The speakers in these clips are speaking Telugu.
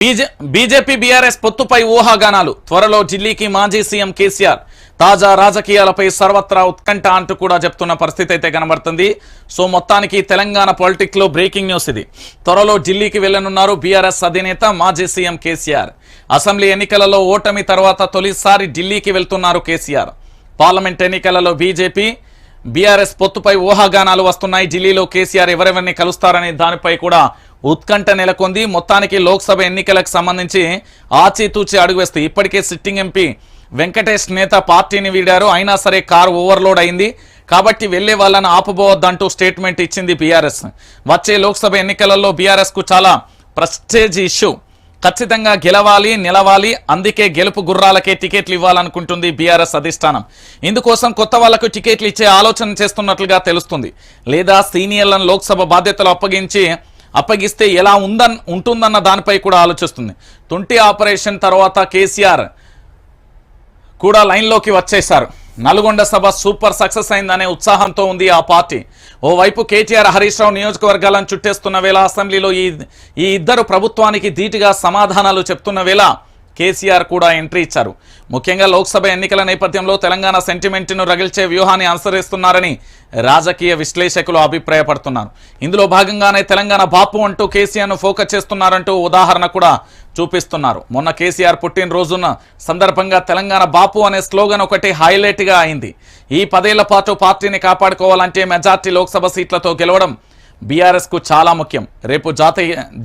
బీజేపీ బీఆర్ఎస్ పొత్తుపై ఊహాగానాలు. త్వరలో ఢిల్లీకి మాజీ సీఎం కేసీఆర్. తాజా రాజకీయాలపై సర్వత్రా ఉత్కంఠ అంటూ కూడా చెప్తున్న పరిస్థితి అయితే కనబడుతుంది. సో మొత్తానికి తెలంగాణ పొలిటిక్స్ లో బ్రేకింగ్ న్యూస్ ఇది. త్వరలో ఢిల్లీకి వెళ్లనున్నారు బీఆర్ఎస్ అధినేత మాజీ సీఎం కేసీఆర్. అసెంబ్లీ ఎన్నికలలో ఓటమి తర్వాత తొలిసారి ఢిల్లీకి వెళ్తున్నారు కేసీఆర్. పార్లమెంట్ ఎన్నికలలో బీజేపీ బీఆర్ఎస్ పొత్తుపై ఊహాగానాలు వస్తున్నాయి. ఢిల్లీలో కేసీఆర్ ఎవరెవరిని కలుస్తారనే దానిపై కూడా ఉత్కంఠ నెలకొంది. మొత్తానికి లోక్సభ ఎన్నికలకు సంబంధించి ఆచితూచి అడుగువేస్తూ ఇప్పటికే సిట్టింగ్ ఎంపీ వెంకటేష్ నేత పార్టీని వీడారు. అయినా సరే కారు ఓవర్లోడ్ అయింది కాబట్టి వెళ్లే వాళ్ళని ఆపబోవద్దంటూ స్టేట్మెంట్ ఇచ్చింది బీఆర్ఎస్. వచ్చే లోక్సభ ఎన్నికలలో బీఆర్ఎస్ కు చాలా ప్రెస్టేజ్ ఇష్యూ. ఖచ్చితంగా గెలవాలి, నిలవాలి. అందుకే గెలుపు గుర్రాలకే టికెట్లు ఇవ్వాలనుకుంటుంది బీఆర్ఎస్ అధిష్టానం. ఇందుకోసం కొత్త వాళ్లకు టికెట్లు ఇచ్చే ఆలోచన చేస్తున్నట్లుగా తెలుస్తుంది. లేదా సీనియర్లను లోక్సభ బాధ్యతలు అప్పగిస్తే ఎలా ఉంటుందన్న దానిపై కూడా ఆలోచిస్తుంది. తుంటి ఆపరేషన్ తర్వాత కేసీఆర్ కూడా లైన్లోకి వచ్చేశారు. నల్గొండ సభ సూపర్ సక్సెస్ అయిందనే ఉత్సాహంతో ఉంది ఆ పార్టీ. ఓవైపు కేటీఆర్, హరీష్ రావు నియోజకవర్గాలను చుట్టేస్తున్న వేళ, అసెంబ్లీలో ఈ ఇద్దరు ప్రభుత్వానికి ధీటుగా సమాధానాలు చెప్తున్న వేళ కేసీఆర్ కూడా ఎంట్రీ ఇచ్చారు. ముఖ్యంగా లోక్సభ ఎన్నికల నేపథ్యంలో తెలంగాణ సెంటిమెంట్ను రగిల్చే వ్యూహాన్ని అనుసరిస్తున్నారని రాజకీయ విశ్లేషకులు అభిప్రాయపడుతున్నారు. ఇందులో భాగంగానే తెలంగాణ బాపు అంటూ కేసీఆర్ను ఫోకస్ చేస్తున్నారంటూ ఉదాహరణ కూడా చూపిస్తున్నారు. మొన్న కేసీఆర్ పుట్టినరోజున సందర్భంగా తెలంగాణ బాపు అనే స్లోగన్ ఒకటి హైలైట్గా అయింది. ఈ 10 ఏళ్ల పాటు పార్టీని కాపాడుకోవాలంటే మెజార్టీ లోక్సభ సీట్లతో గెలవడం బీఆర్ఎస్ కు చాలా ముఖ్యం. రేపు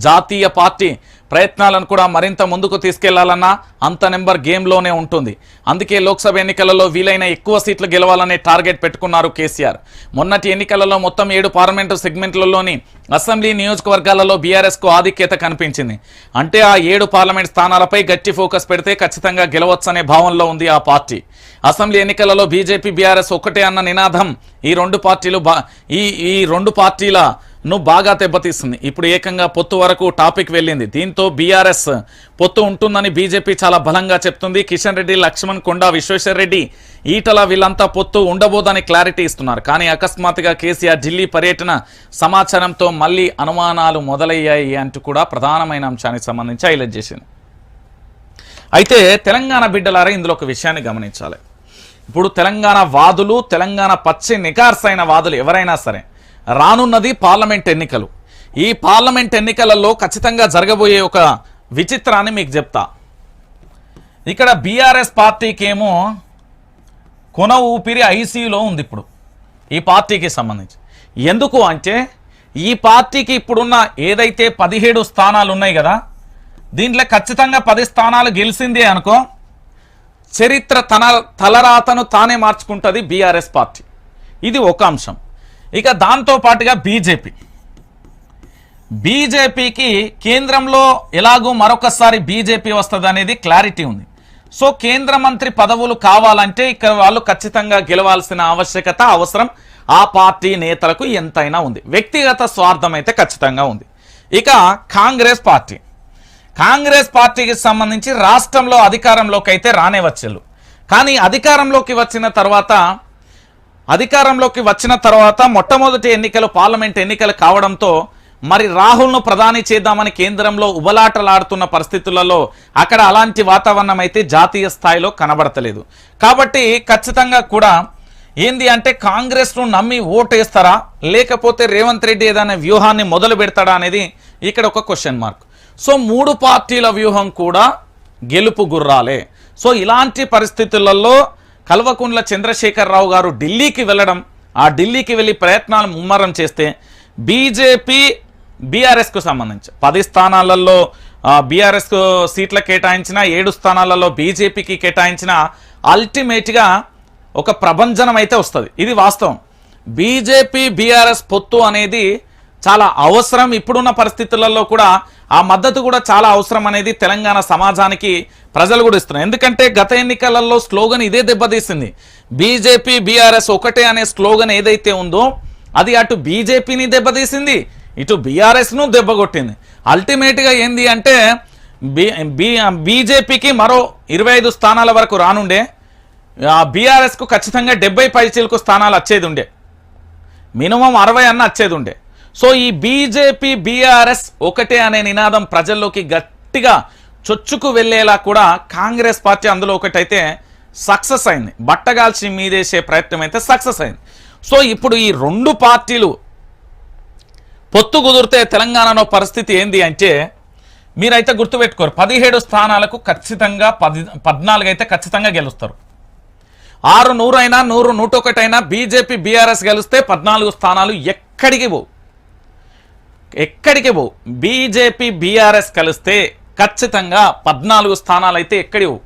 జాతీయ పార్టీ ప్రయత్నాలను కూడా మరింత ముందుకు తీసుకెళ్లాలన్నా అంత నెంబర్ గేమ్లోనే ఉంటుంది. అందుకే లోక్సభ ఎన్నికలలో వీలైన ఎక్కువ సీట్లు గెలవాలనే టార్గెట్ పెట్టుకున్నారు కేసీఆర్. మొన్నటి ఎన్నికలలో మొత్తం 7 పార్లమెంటు సెగ్మెంట్లలోని అసెంబ్లీ నియోజకవర్గాలలో బీఆర్ఎస్ కు ఆధిక్యత కనిపించింది. అంటే ఆ 7 పార్లమెంట్ స్థానాలపై గట్టి ఫోకస్ పెడితే ఖచ్చితంగా గెలవచ్చనే భావనలో ఉంది ఆ పార్టీ. అసెంబ్లీ ఎన్నికలలో బీజేపీ బీఆర్ఎస్ ఒకటే అన్న నినాదం ఈ రెండు పార్టీలను బాగా దెబ్బతీస్తుంది. ఇప్పుడు ఏకంగా పొత్తు వరకు టాపిక్ వెళ్ళింది. దీంతో బీఆర్ఎస్ పొత్తు ఉంటుందని బీజేపీ చాలా బలంగా చెప్తుంది. కిషన్ రెడ్డి, లక్ష్మణ్, కొండా విశ్వేశ్వర్ రెడ్డి, ఈటల వీళ్ళంతా పొత్తు ఉండబోదని క్లారిటీ ఇస్తున్నారు. కానీ అకస్మాత్తుగా కేసీఆర్ ఢిల్లీ పర్యటన సమాచారంతో మళ్ళీ అనుమానాలు మొదలయ్యాయి అంటూ కూడా ప్రధానమైన అంశానికి సంబంధించి హైలైట్ చేసింది. అయితే తెలంగాణ బిడ్డలారా ఇందులో ఒక విషయాన్ని గమనించాలి. ఇప్పుడు తెలంగాణ వాదులు, తెలంగాణ పచ్చి నికార్సైన వాదులు ఎవరైనా సరే, రానున్నది పార్లమెంట్ ఎన్నికలు. ఈ పార్లమెంట్ ఎన్నికలలో ఖచ్చితంగా జరగబోయే ఒక విచిత్రాన్ని మీకు చెప్తా. ఇక్కడ బీఆర్ఎస్ పార్టీకేమో కొన ఊపిరి ఐసీయూలో ఉంది ఇప్పుడు ఈ పార్టీకి సంబంధించి. ఎందుకు అంటే ఈ పార్టీకి ఇప్పుడున్న ఏదైతే 17 స్థానాలు ఉన్నాయి కదా, దీంట్లో ఖచ్చితంగా 10 స్థానాలు గెలిచిందే అనుకో, చరిత్ర తలరాతను తానే మార్చుకుంటుంది బీఆర్ఎస్ పార్టీ. ఇది ఒక అంశం. ఇక దాంతో పాటుగా బీజేపీకి కేంద్రంలో ఎలాగో మరొకసారి బీజేపీ వస్తుంది అనేది క్లారిటీ ఉంది. సో కేంద్ర మంత్రి పదవులు కావాలంటే ఇక్కడ వాళ్ళు ఖచ్చితంగా గెలవాల్సిన అవసరం ఆ పార్టీ నేతలకు ఎంతైనా ఉంది. వ్యక్తిగత స్వార్థం అయితే ఖచ్చితంగా ఉంది. ఇక కాంగ్రెస్ పార్టీకి సంబంధించి రాష్ట్రంలో అధికారంలోకి అయితే రానే వచ్చేళ్ళు. కానీ అధికారంలోకి వచ్చిన తర్వాత మొట్టమొదటి ఎన్నికలు పార్లమెంట్ ఎన్నికలు కావడంతో మరి రాహుల్ను ప్రధాని చేద్దామని కేంద్రంలో ఉబలాటలాడుతున్న పరిస్థితులలో అక్కడ అలాంటి వాతావరణం అయితే జాతీయ స్థాయిలో కనబడతలేదు. కాబట్టి ఖచ్చితంగా కూడా ఏంది అంటే కాంగ్రెస్ను నమ్మి ఓటేస్తారా, లేకపోతే రేవంత్ రెడ్డి ఏదైనా వ్యూహాన్ని మొదలు పెడతాడా అనేది ఇక్కడ ఒక క్వశ్చన్ మార్క్. సో 3 పార్టీల వ్యూహం కూడా గెలుపు గుర్రాలే. సో ఇలాంటి పరిస్థితులలో కల్వకుంట్ల చంద్రశేఖరరావు గారు ఢిల్లీకి వెళ్ళడం, ఆ ఢిల్లీకి వెళ్ళి ప్రయత్నాలు ముమ్మరం చేస్తే బీజేపీ బీఆర్ఎస్కు సంబంధించి 10 స్థానాలలో బీఆర్ఎస్ సీట్ల కేటాయించిన, 7 స్థానాలలో బీజేపీకి కేటాయించిన అల్టిమేట్గా ఒక ప్రభంజనం అయితే వస్తుంది. ఇది వాస్తవం. బీజేపీ బీఆర్ఎస్ పొత్తు అనేది చాలా అవసరం. ఇప్పుడున్న పరిస్థితులలో కూడా ఆ మద్దతు కూడా చాలా అవసరం అనేది తెలంగాణ సమాజానికి ప్రజలు కూడా ఇస్తున్నారు. ఎందుకంటే గత ఎన్నికలలో స్లోగన్ ఇదే దెబ్బతీసింది. బీజేపీ బీఆర్ఎస్ ఒకటే అనే స్లోగన్ ఏదైతే ఉందో అది అటు బీజేపీని దెబ్బతీసింది, ఇటు బీఆర్ఎస్ను దెబ్బకొట్టింది. అల్టిమేట్గా ఏంది అంటే బీజేపీకి మరో 25 స్థానాల వరకు రానుండే, బీఆర్ఎస్కు ఖచ్చితంగా 70 పైచిలకు స్థానాలు వచ్చేది ఉండే, మినిమం 60 అన్న వచ్చేది ఉండే. సో ఈ బీజేపీ బీఆర్ఎస్ ఒకటే అనే నినాదం ప్రజల్లోకి గట్టిగా చొచ్చుకు వెళ్ళేలా కూడా కాంగ్రెస్ పార్టీ అందులో ఒకటైతే సక్సెస్ అయింది, బట్టగాల్చి మీదేసే ప్రయత్నం అయితే సక్సెస్ అయింది. సో ఇప్పుడు ఈ రెండు పార్టీలు పొత్తు కుదిరితే తెలంగాణలో పరిస్థితి ఏంది అంటే మీరైతే గుర్తుపెట్టుకోరు, 17 స్థానాలకు ఖచ్చితంగా 14 అయితే ఖచ్చితంగా గెలుస్తారు. 6 100 అయినా 100 101 అయినా బీజేపీ బీఆర్ఎస్ గెలిస్తే 14 స్థానాలు ఎక్కడికి పోవు. బీజేపీ బీఆర్ఎస్ కలిస్తే ఖచ్చితంగా 14 స్థానాలు అయితే ఎక్కడి పోవు.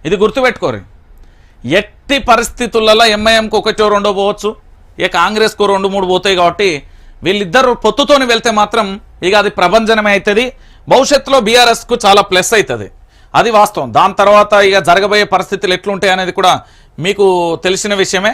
ఇది గుర్తుపెట్టుకోరు. ఎట్టి పరిస్థితులలో ఎంఐఎంకు 1 2 పోవచ్చు, ఇక కాంగ్రెస్కు 2 3 పోతాయి. కాబట్టి వీళ్ళిద్దరు పొత్తుతోని వెళ్తే మాత్రం ఇక అది ప్రభంజనమే అవుతుంది. భవిష్యత్తులో బీఆర్ఎస్కు చాలా ప్లస్ అవుతుంది, అది వాస్తవం. దాని తర్వాత ఇక జరగబోయే పరిస్థితులు ఎట్లుంటాయి అనేది కూడా మీకు తెలిసిన విషయమే.